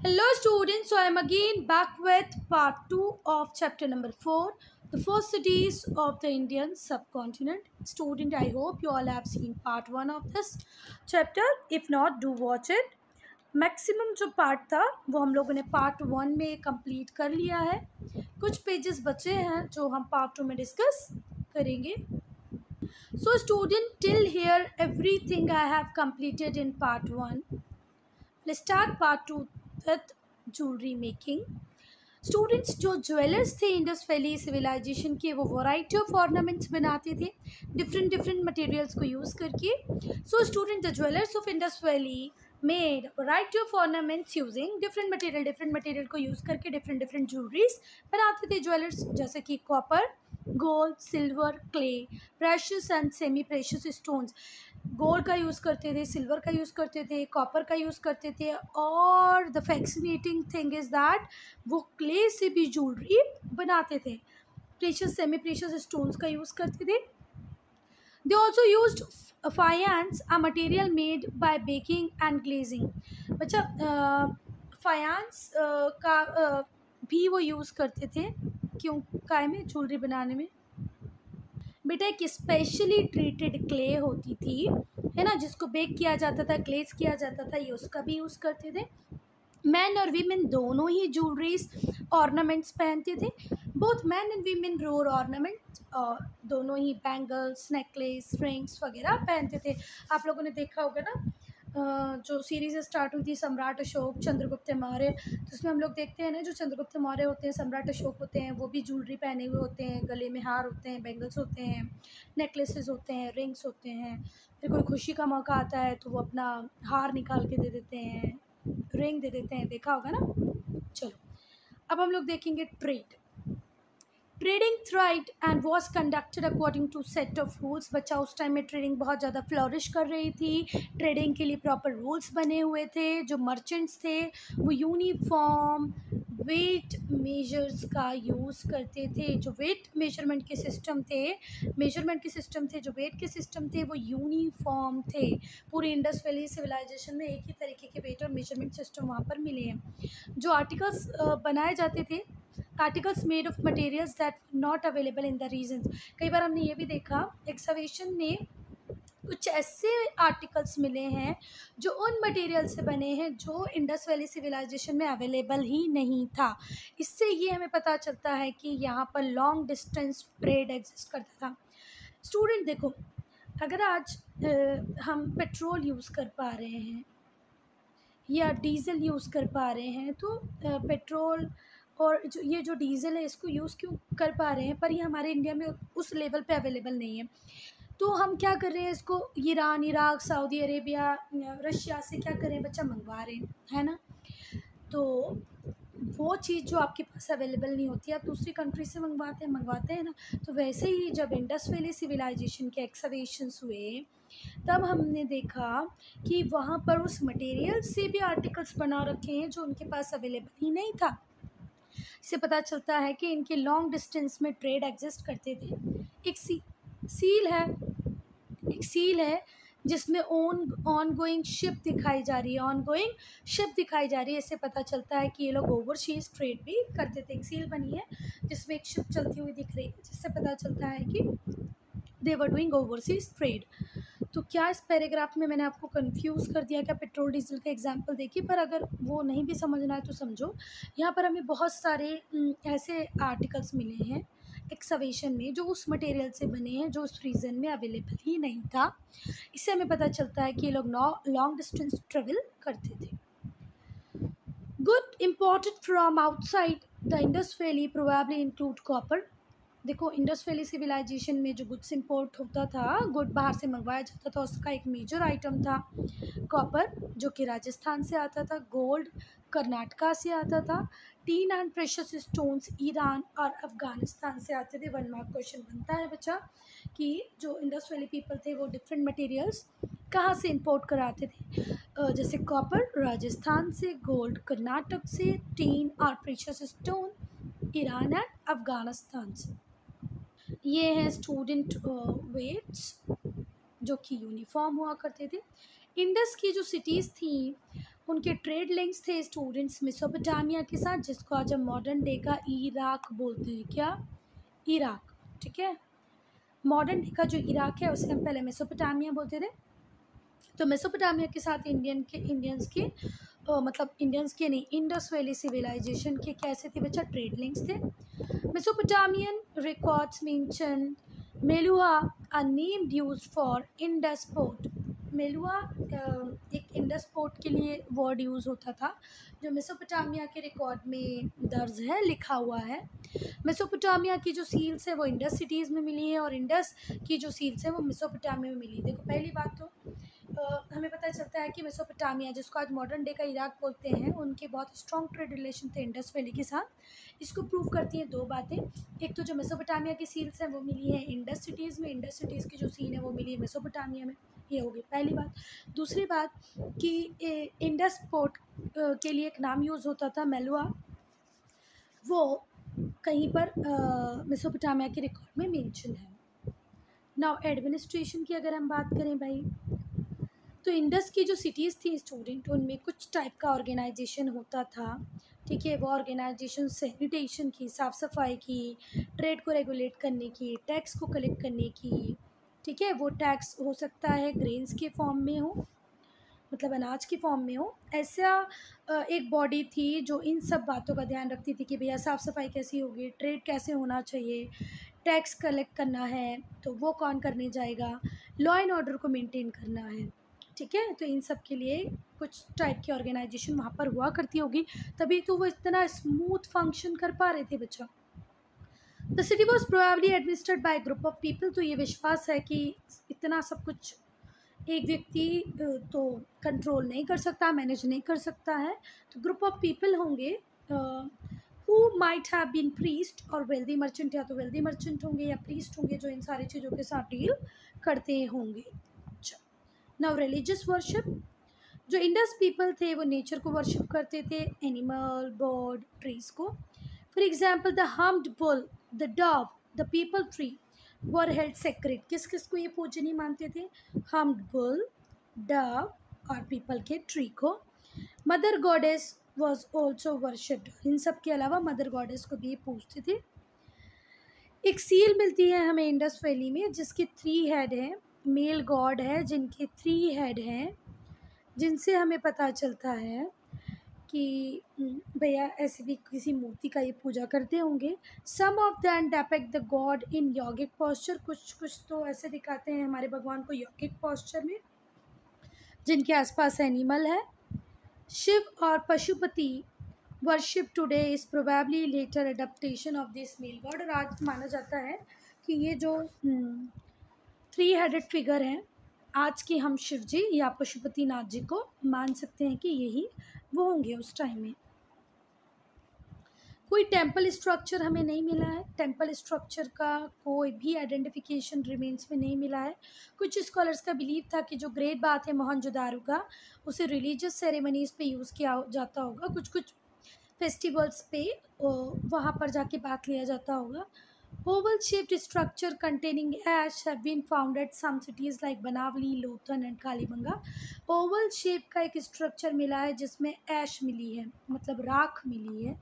Hello students, so I am again back with part 2 of chapter number 4, the first cities of the Indian subcontinent. Student, I hope you all have seen part 1 of this chapter. If not, do watch it. Maximum जो part था वो हम लोगों ने part 1 में complete कर लिया है. कुछ पेजेस बचे हैं जो हम पार्ट 2 में डिस्कस करेंगे. So student, till here everything I have completed in part 1. Let's start part 2 with jewelry making. Students जो ज्वेलर्स थे इंडस वैली सिविलाइजेशन के, वो वैरायटी ऑफ ऑर्नामेंट्स बनाते थे डिफरेंट मटेरियल्स को यूज़ करके. So student, the jewellers of Indus valley made variety of ornaments using different material को use करके डिफरेंट ज्वेलरीज बनाते थे ज्वेलर्स, जैसे कि copper, gold, silver, clay, precious and semi precious stones. Gold का use करते थे, सिल्वर का यूज़ करते थे, कॉपर का यूज़ करते थे, और the fascinating thing is that वो क्ले से भी ज्वेलरी बनाते थे. प्रेशियस, सेमी प्रेशियस स्टोन्स का यूज़ करते थे. They also used faience, a material made by baking and glazing. बच्चा, फायांस का भी वो यूज़ करते थे. क्यों? काय में? ज्वेलरी बनाने में. बेटा, एक स्पेशली ट्रीटेड क्ले होती थी, है ना, जिसको बेक किया जाता था, ग्लेज किया जाता था, ये उसका भी यूज़ करते थे. मैन और वीमेन दोनों ही ज्वेलरीज ऑर्नामेंट्स पहनते थे. Both man and women roar ornament, दोनों ही बैंगल्स, नेकलेस, रिंग्स वगैरह पहनते थे. आप लोगों ने देखा होगा ना, जो सीरीज़ स्टार्ट हुई थी सम्राट अशोक, चंद्रगुप्त मौर्य, तो उसमें हम लोग देखते हैं ना, जो चंद्रगुप्त मौर्य होते हैं, सम्राट अशोक होते हैं, वो भी ज्वेलरी पहने हुए होते हैं, गले में हार होते हैं, बैंगल्स होते हैं, नेकलेसेस होते हैं, रिंग्स होते हैं. फिर कोई खुशी का मौका आता है तो वो अपना हार निकाल के दे देते हैं, रिंग दे देते हैं. देखा होगा ना. चलो, अब हम लोग देखेंगे trade. Trading thrived and was conducted according to set of rules. बच्चा, उस टाइम में ट्रेडिंग बहुत ज़्यादा फ्लॉरिश कर रही थी. ट्रेडिंग के लिए प्रॉपर रूल्स बने हुए थे. जो मर्चेंट्स थे वो यूनिफॉर्म वेट मेजर्स का यूज़ करते थे. जो वेट मेजरमेंट के सिस्टम थे, जो वेट के सिस्टम थे, वो यूनिफॉर्म थे. पूरी इंडस वैली सिविलाइजेशन में एक ही तरीके के वेट और मेजरमेंट सिस्टम वहाँ पर मिले हैं. जो आर्टिकल्स बनाए जाते थे, articles made of materials that not available in the regions. कई बार हमने ये भी देखा एक्सकवेशन में, कुछ ऐसे आर्टिकल्स मिले हैं जो उन मटेरियल से बने हैं जो इंडस वैली सिविलाइजेशन में अवेलेबल ही नहीं था. इससे ये हमें पता चलता है कि यहाँ पर लॉन्ग डिस्टेंस ट्रेड एग्जिस्ट करता था. स्टूडेंट देखो, अगर आज हम पेट्रोल यूज़ कर पा रहे हैं या डीज़ल यूज़ कर पा रहे हैं, तो पेट्रोल और जो डीज़ल है इसको यूज़ क्यों कर पा रहे हैं, पर ये हमारे इंडिया में उस लेवल पे अवेलेबल नहीं है. तो हम क्या कर रहे हैं, इसको Iran, Iraq, Saudi Arabia, Russia से क्या कर रहे हैं बच्चा, मंगवा रहे हैं, है ना. तो वो चीज़ जो आपके पास अवेलेबल नहीं होती, आप दूसरी कंट्री से मंगवाते हैं ना. तो वैसे ही जब इंडस वैली सिविलाइजेशन के एक्सकवेशंस हुए, तब हमने देखा कि वहाँ पर उस मटेरियल से भी आर्टिकल्स बना रखे हैं जो उनके पास अवेलेबल ही नहीं था. इससे पता चलता है कि इनके लॉन्ग डिस्टेंस में ट्रेड एग्जिस्ट करते थे. एक सील है जिसमें ऑनगोइंग शिप दिखाई जा रही है. इससे पता चलता है कि ये लोग ओवरसीज ट्रेड भी करते थे. एक सील बनी है जिसमें एक शिप चलती हुई दिख रही है, जिससे पता चलता है कि दे वर डूइंग ओवरसीज ट्रेड. तो क्या इस पैराग्राफ में मैंने आपको कंफ्यूज कर दिया क्या? पेट्रोल डीजल का एग्जांपल देखिए, पर अगर वो नहीं भी समझना है तो समझो. यहाँ पर हमें बहुत सारे ऐसे आर्टिकल्स मिले हैं एक्सकवेशन में जो उस मटेरियल से बने हैं जो उस रीजन में अवेलेबल ही नहीं था. इससे हमें पता चलता है कि ये लोग लॉन्ग डिस्टेंस ट्रेवल करते थे. Good imported from outside the Indus valley probably include copper. देखो, इंडस वैली सिविलाइजेशन में जो गुड्स इंपोर्ट होता था, गुड बाहर से मंगवाया जाता था, उसका एक मेजर आइटम था कॉपर, जो कि राजस्थान से आता था. गोल्ड कर्नाटका से आता था. Tin and precious stones Iran और अफ़गानिस्तान से आते थे. 1 मार्क क्वेश्चन बनता है बच्चा कि जो इंडस वैली पीपल थे वो डिफरेंट मटेरियल्स कहाँ से इंपोर्ट कराते थे. जैसे कॉपर राजस्थान से, गोल्ड कर्नाटक से, टीन और precious stone Iran and Afghanistan से. ये हैं स्टूडेंट वेट्स जो कि यूनिफॉर्म हुआ करते थे. इंडस की जो सिटीज़ थी उनके ट्रेड लिंक्स थे स्टूडेंट्स मेसोपोटामिया के साथ, जिसको आज हम मॉडर्न डे का इराक बोलते हैं। क्या? इराक। ठीक है, मॉडर्न डे का जो इराक है उसे हम पहले मेसोपोटामिया बोलते थे। तो मेसोपोटामिया के साथ इंडियंस के मतलब इंडियंस के नहीं, इंडस वैली सिविलाइजेशन के कैसे थे बच्चा? ट्रेड लिंक्स थे। Mesopotamian records mention Meluha a name used for Indus port. Meluha एक इंडस पोर्ट के लिए वर्ड यूज़ होता था, जो मेसोपोटामिया के रिकॉर्ड में दर्ज है, लिखा हुआ है। मेसोपोटामिया की जो सील्स है वो इंडस सिटीज़ में मिली है, और इंडस की जो सील्स है वो मेसोपोटामिया में मिली है। देखो, पहली बात तो हमें पता चलता है कि मेसोपोटामिया, जिसको आज मॉडर्न डे का इराक बोलते हैं, उनके बहुत स्ट्रॉन्ग ट्रेड रिलेशन थे इंडस वैली के साथ। इसको प्रूव करती हैं दो बातें। एक तो जो मेसोपोटामिया की सील्स हैं वो मिली है इंडस सिटीज़ में, इंडस सिटीज़ की जो सील है वो मिली है मेसोपोटामिया में। ये होगी पहली बात। दूसरी बात कि इंडस पोर्ट के लिए एक नाम यूज़ होता था मेलुआ, वो कहीं पर मेसोपोटामिया के रिकॉर्ड में मेंशन है। नाउ एडमिनिस्ट्रेशन की अगर हम बात करें भाई, तो इंडस की जो सिटीज़ थी स्टूडेंट, उनमें कुछ टाइप का ऑर्गेनाइजेशन होता था। ठीक है, वो ऑर्गेनाइजेशन सैनिटेशन की, साफ़ सफाई की, ट्रेड को रेगुलेट करने की, टैक्स को कलेक्ट करने की। ठीक है, वो टैक्स हो सकता है ग्रेन्स के फॉर्म में हो, मतलब अनाज की फॉर्म में हो। ऐसा एक बॉडी थी जो इन सब बातों का ध्यान रखती थी कि भैया साफ़ सफाई कैसी होगी, ट्रेड कैसे होना चाहिए, टैक्स कलेक्ट करना है तो वो कौन करने जाएगा, लॉ एंड ऑर्डर को मेंटेन करना है। ठीक है, तो इन सब के लिए कुछ टाइप की ऑर्गेनाइजेशन वहाँ पर हुआ करती होगी, तभी तो वो इतना स्मूथ फंक्शन कर पा रहे थे बच्चा। The city was probably administered by group of people. तो ये विश्वास है कि इतना सब कुछ एक व्यक्ति तो कंट्रोल नहीं कर सकता, मैनेज नहीं कर सकता है, तो ग्रुप ऑफ पीपल होंगे who might have been priest और वेल्दी मर्चेंट, या तो वेल्दी मर्चेंट होंगे या प्रीस्ट होंगे जो इन सारी चीज़ों के साथ डील करते होंगे। नाउ रिलीजियस वर्शिप, जो इंडस पीपल थे वो नेचर को वर्शिप करते थे, एनिमल, बर्ड, ट्रीज को। For example the humped bull, the dove, the peepal tree were held sacred. किस किस को ये पूजनीय मानते थे? हम्ड बुल, डव और पीपल के ट्री को। Mother goddess was also worshipped. इन सब के अलावा मदर गॉडेस को भी ये पूजते थे। एक सील मिलती है हमें इंडस वैली में जिसके 3 हेड हैं, मेल गॉड है जिनके 3 हेड हैं, जिनसे हमें पता चलता है कि भैया ऐसे भी किसी मूर्ति का ये पूजा करते होंगे। Some of them depict the god in yogic posture. कुछ कुछ तो ऐसे दिखाते हैं हमारे भगवान को योगिक पोस्चर में, जिनके आसपास एनिमल है। शिव और Pashupati worship today is probably later adaptation of this male god. और आज माना जाता है कि ये जो 3 हेडेड फिगर हैं, आज के हम शिव जी या पशुपति नाथ जी को मान सकते हैं कि यही वो होंगे उस टाइम में। कोई टेम्पल स्ट्रक्चर हमें नहीं मिला है, टेम्पल स्ट्रक्चर का कोई भी आइडेंटिफिकेशन रिमेन्स में नहीं मिला है। कुछ स्कॉलर्स का बिलीव था कि जो ग्रेट बात है मोहनजोदारो का, उसे रिलीजियस सेरेमनीज़ पे यूज़ किया जाता होगा, कुछ कुछ फेस्टिवल्स पे वहाँ पर जाके बात लिया जाता होगा। Oval shaped structure containing ash have been found at some cities like Banawali, Lothal and Kalibangan. Oval shape का एक स्ट्रक्चर मिला है जिसमें ऐश मिली है, मतलब राख मिली है।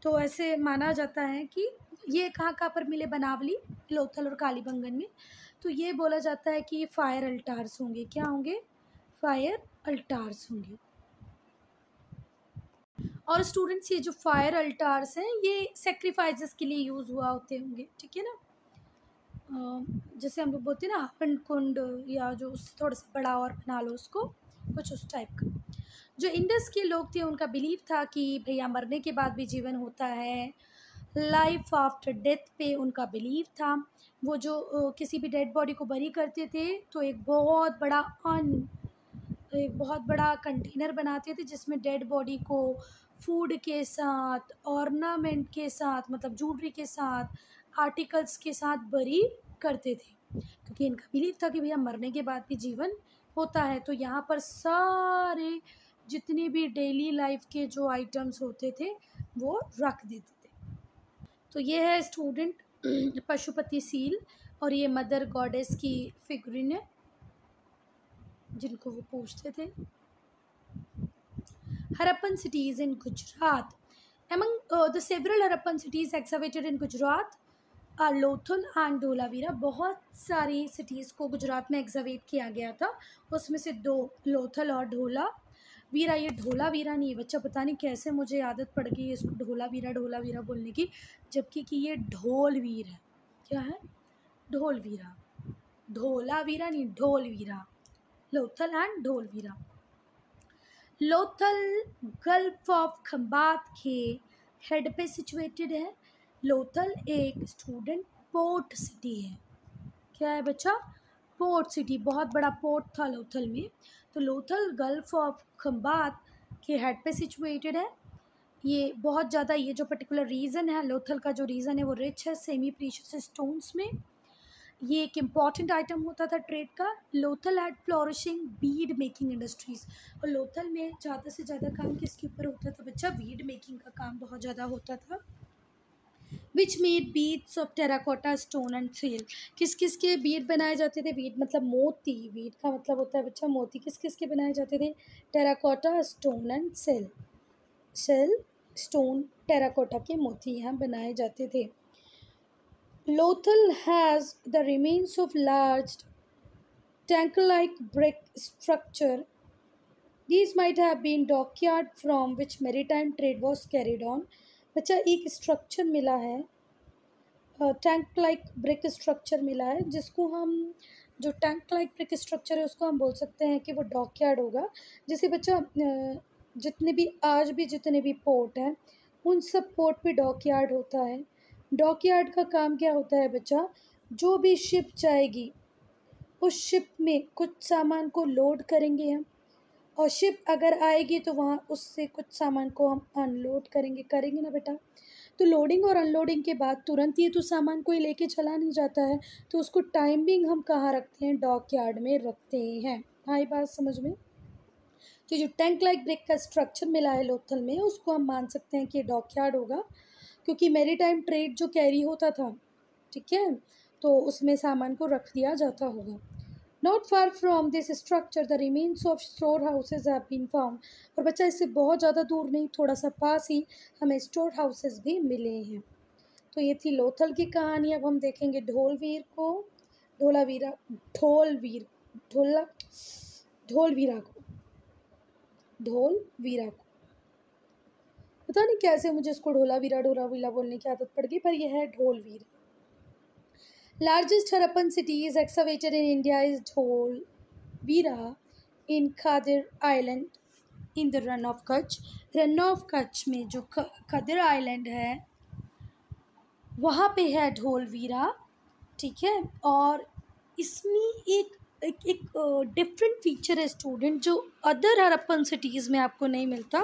तो ऐसे माना जाता है कि ये कहाँ पर मिले? बनावली, लोथल और कालीबंगन में। तो ये बोला जाता है कि ये फायर अल्टार्स होंगे। क्या होंगे? फायर अल्टार्स होंगे। और स्टूडेंट्स, ये जो फायर अल्टार्स हैं ये सेक्रीफाइसेस के लिए यूज़ हुआ होते होंगे। ठीक है ना, जैसे हम लोग बोलते हैं ना हवन कुंड, या जो उससे थोड़ा सा बड़ा और बना लो उसको, कुछ उस टाइप का। जो इंडस के लोग थे उनका बिलीव था कि भैया मरने के बाद भी जीवन होता है, लाइफ आफ्टर डेथ पे उनका बिलीव था। वो जो किसी भी डेड बॉडी को बरी करते थे तो एक बहुत बड़ा कंटेनर बनाते थे जिसमें डेड बॉडी को फूड के साथ, ऑर्नामेंट के साथ, मतलब ज्वेलरी के साथ, आर्टिकल्स के साथ बरी करते थे, क्योंकि इनका बिलीव था कि भैया मरने के बाद भी जीवन होता है। तो यहाँ पर सारे जितने भी डेली लाइफ के जो आइटम्स होते थे वो रख देते थे। तो ये है स्टूडेंट पशुपति सील, और ये मदर गॉडेस की फिगरिन है जिनको वो पूछते थे। Harappan cities in Gujarat. Among the several Harappan cities excavated in Gujarat are Lothal and Dholavira. बहुत सारी cities को गुजरात में excavate किया गया था, उसमें से दो लोथल और ढोला वीरा. ये ढोला वीरा नहीं है बच्चा, पता नहीं कैसे मुझे आदत पड़ गई है इसको ढोला वीरा बोलने की, जबकि कि ये ढोल वीर है. क्या है? ढोल वीरा. ढोला वीरा नहीं, ढोल वीरा. लोथल एंड ढोल वीरा. लोथल गल्फ ऑफ खंबात के हेड पे सिचुएटेड है. लोथल एक स्टूडेंट पोर्ट सिटी है. क्या है बच्चा? Port city. बहुत बड़ा पोर्ट था लोथल में. तो लोथल गल्फ ऑफ खंबात के हेड पे सिचुएटेड है. ये बहुत ज़्यादा, ये जो पर्टिकुलर रीज़न है लोथल का, जो रीज़न है वो रिच है सेमी प्रीशियस स्टोन्स में. ये एक इम्पॉर्टेंट आइटम होता था ट्रेड का. Lothal had flourishing bead making industries. और लोथल में ज़्यादा से ज़्यादा काम किसके ऊपर होता था बच्चा? बीड मेकिंग का काम बहुत ज़्यादा होता था. Which made beads of terracotta stone and सिल. किस किस के बीड बनाए जाते थे? बीड मतलब मोती. बीड का मतलब होता है बच्चा मोती. किस किस के बनाए जाते थे? टेराकोटा स्टोन एंड सिल. सिल, स्टोन, टेराकोटा के मोती यहाँ बनाए जाते थे. Lothal has the remains of large tank-like brick structure. These might have been dockyard from which maritime trade was carried on. बच्चा एक स्ट्रक्चर मिला है, टैंक लाइक ब्रिक स्ट्रक्चर मिला है, जिसको हम, जो टैंक लाइक ब्रिक स्ट्रक्चर है उसको हम बोल सकते हैं कि वो डॉकयार्ड होगा. जैसे बच्चा जितने भी आज भी जितने भी पोर्ट हैं उन सब पोर्ट पे डॉकयार्ड होता है. डॉकयार्ड का काम क्या होता है बच्चा? जो भी शिप जाएगी उस शिप में कुछ सामान को लोड करेंगे हम, और शिप अगर आएगी तो वहाँ उससे कुछ सामान को हम अनलोड करेंगे ना बेटा. तो लोडिंग और अनलोडिंग के बाद तुरंत ये तो सामान कोई लेके चला नहीं जाता है, तो उसको टाइमिंग हम कहाँ रखते हैं? डॉकयार्ड में रखते हैं. आई बात समझ में? तो जो टैंक लाइक ब्रिक का स्ट्रक्चर मिला है लोथल में, उसको हम मान सकते हैं कि डॉकयार्ड होगा, क्योंकि मैरीटाइम ट्रेड जो कैरी होता था, ठीक है, तो उसमें सामान को रख दिया जाता होगा. Not far from this structure the remains of store houses have been found. और बच्चा इससे बहुत ज़्यादा दूर नहीं, थोड़ा सा पास ही हमें स्टोर हाउसेज भी मिले हैं. तो ये थी लोथल की कहानी. अब हम देखेंगे ढोलवीर को, ढोलावीरा, ढोलवीर, ढोलवीरा को, ढोलवीरा को. पता नहीं कैसे मुझे इसको ढोलावीरा बोलने की आदत पड़ गई, पर यह है ढोलवीर. Largest Harappan city is excavated in India is Dholvira in Khadir Island in the Run of Kutch. Run of Kutch में जो खदिर आइलैंड है वहाँ पे है ढोलवीरा, ठीक है. और इसमें एक डिफरेंट फीचर है स्टूडेंट, जो अदर हरप्पन सिटीज़ में आपको नहीं मिलता.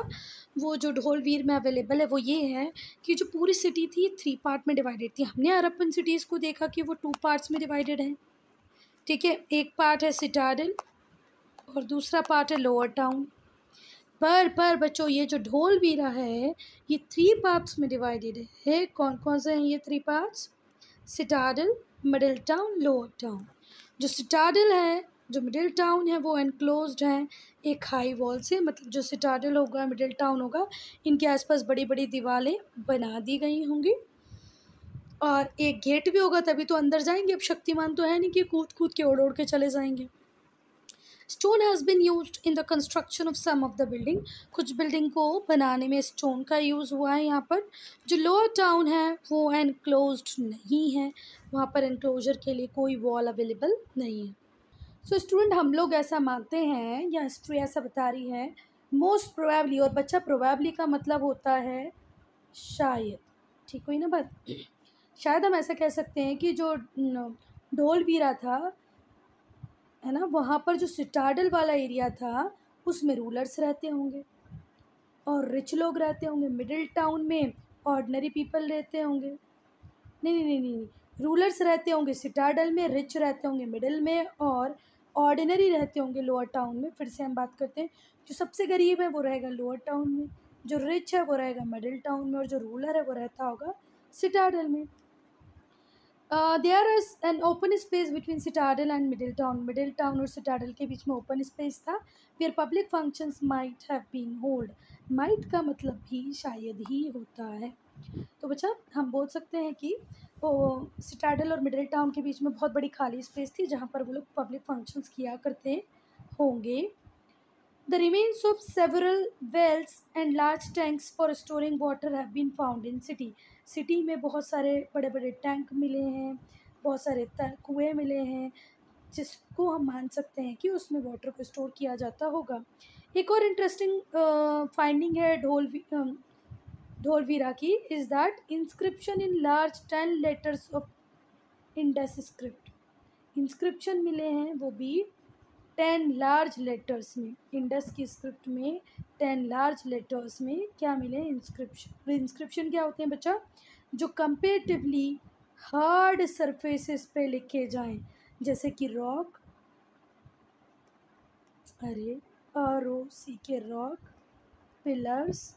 वो जो ढोलवीर में अवेलेबल है वो ये है कि जो पूरी सिटी थी 3 पार्ट में डिवाइडेड थी. हमने हरप्पन सिटीज़ को देखा कि वो 2 पार्ट्स में डिवाइडेड हैं, ठीक है. एक पार्ट है सिटाडल और दूसरा पार्ट है लोअर टाउन. पर बच्चों ये जो ढोलवीरा है ये 3 पार्ट्स में डिवाइडेड है. कौन कौन से हैं ये 3 parts? Citadel, middle town, lower town. जो सिटाडल है, जो मिडिल टाउन है, वो एनक्लोज्ड है एक हाई वॉल से. मतलब जो सिटाडल होगा, मिडिल टाउन होगा, इनके आसपास बड़ी बड़ी दीवारें बना दी गई होंगी और एक गेट भी होगा, तभी तो अंदर जाएंगे. अब शक्तिमान तो है नहीं कि कूद कूद के उड़ के चले जाएंगे. Stone has been used in the construction of some of the building. कुछ बिल्डिंग को बनाने में स्टोन का यूज़ हुआ है यहाँ पर. जो लोअर टाउन है वो एनक्लोज्ड नहीं है, वहाँ पर एनक्लोजर के लिए कोई वॉल अवेलेबल नहीं है. सो स्टूडेंट हम लोग ऐसा मानते हैं या हिस्ट्री ऐसा बता रही है मोस्ट प्रोबेबली. और बच्चा प्रोबेबली का मतलब होता है शायद, ठीक हुई ना बात. शायद हम ऐसा कह सकते हैं कि जो ढोलवीरा था है ना, वहाँ पर जो सिटाडल वाला एरिया था उसमें रूलर्स रहते होंगे और रिच लोग रहते होंगे. मिडिल टाउन में ऑर्डिनरी पीपल रहते होंगे. नहीं, रूलर्स रहते होंगे सिटाडल में, रिच रहते होंगे मिडिल में, और ऑर्डिनरी रहते होंगे लोअर टाउन में. फिर से हम बात करते हैं, जो सबसे गरीब है वो रहेगा लोअर टाउन में, जो रिच है वो रहेगा मिडिल टाउन में, और जो रूलर है वो रहता होगा सिटाडल में. There is an open space between citadel and middle town. Middle town और सिटाडल के बीच में ओपन स्पेस था, where public functions might have been hold. Might का मतलब भी शायद ही होता है। तो बच्चा हम बोल सकते हैं कि वो सिटाडल और मिडिल टाउन के बीच में बहुत बड़ी खाली स्पेस थी जहाँ पर वो लोग पब्लिक फंक्शंस किया करते होंगे। The remains of several wells and large tanks for storing water have been found in city. City में बहुत सारे बड़े बड़े टैंक मिले हैं, बहुत सारे कुएँ मिले हैं जिसको हम मान सकते हैं कि उसमें वाटर को स्टोर किया जाता होगा। एक और इंटरेस्टिंग फाइंडिंग है ढोलवीरा की is that inscription in large 10 letters of Indus script. Inscription मिले हैं वो भी 10 लार्ज लेटर्स में। इंडस की स्क्रिप्ट में 10 लार्ज लेटर्स में क्या मिले? इंस्क्रिप्शन। इंस्क्रिप्शन क्या होते हैं बच्चा? जो कंपेरेटिवली हार्ड सरफेसेस पे लिखे जाएं, जैसे कि रॉक, अरे ROC के रॉक, पिलर्स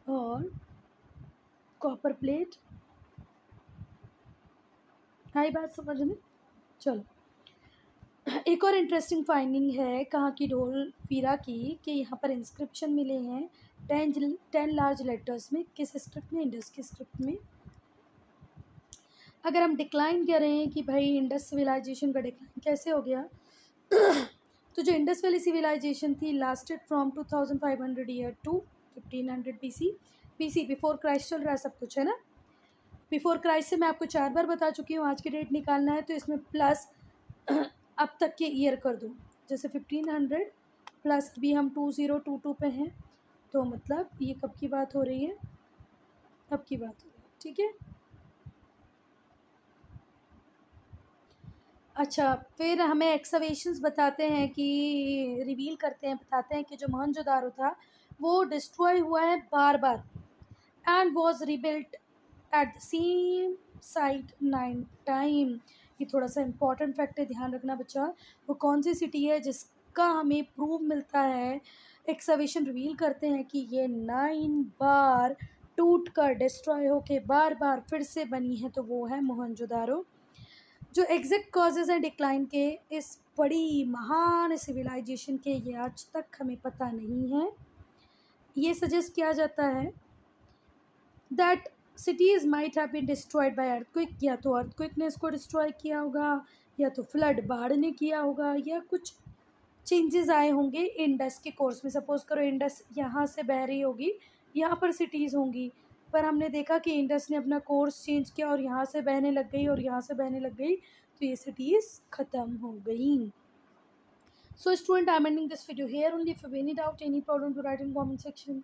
और कॉपर प्लेट। आई बात समझ में? चलो, एक और इंटरेस्टिंग फाइंडिंग है कहाँ की? ढोलवीरा की, कि यहाँ पर इंस्क्रिप्शन मिले हैं 10 लार्ज लेटर्स में। किस स्क्रिप्ट में? इंडस की स्क्रिप्ट में। अगर हम डिक्लाइन कह रहे हैं कि भाई इंडस सिविलाइजेशन का डिक्लाइन कैसे हो गया, तो जो इंडस वैली सिविलाइजेशन थी lasted from 2500 year to 1500 BC before Christ चल रहा है सब कुछ, है ना। बिफोर क्राइस्ट से मैं आपको 4 बार बता चुकी हूँ। आज की डेट निकालना है तो इसमें प्लस अब तक के ईयर कर दूँ, जैसे 1500 प्लस अभी हम 2022 पे हैं, तो मतलब ये कब की बात हो रही है? अब की बात हो रही है, ठीक है। अच्छा, फिर हमें एक्सकवेशंस बताते हैं कि रिवील करते हैं, बताते हैं कि जो मोहनजोदारो था वो डिस्ट्रॉय हुआ है बार बार and was rebuilt at the same site 9 time. ये थोड़ा सा इम्पॉर्टेंट फैक्ट है, ध्यान रखना बच्चा। वो कौन सी सिटी है जिसका हमें प्रूफ मिलता है, एक्सकवेशन रिवील करते हैं कि ये 9 बार टूट कर डिस्ट्रॉय होके बार बार फिर से बनी है, तो वो है मोहनजोदारो। जो एग्जैक्ट कॉजेज़ हैं डिक्लाइन के इस बड़ी महान सिविलाइजेशन के, ये आज तक हमें पता नहीं है। ये सजेस्ट किया जाता है that cities might have been destroyed by earthquake, या तो अर्थक्विक ने इसको डिस्ट्रॉय किया होगा, या तो फ्लड बाढ़ ने किया होगा, या कुछ चेंजेस आए होंगे इंडस के कोर्स में। सपोज करो इंडस यहाँ से बह रही होगी, यहाँ पर सिटीज़ होंगी, पर हमने देखा कि इंडस ने अपना कोर्स चेंज किया और यहाँ से बहने लग गई और यहाँ से बहने लग गई, तो ये सिटीज़ ख़त्म हो गई। So student, I'm ending this video here only. If you have any doubt, any problem, to write in comment section.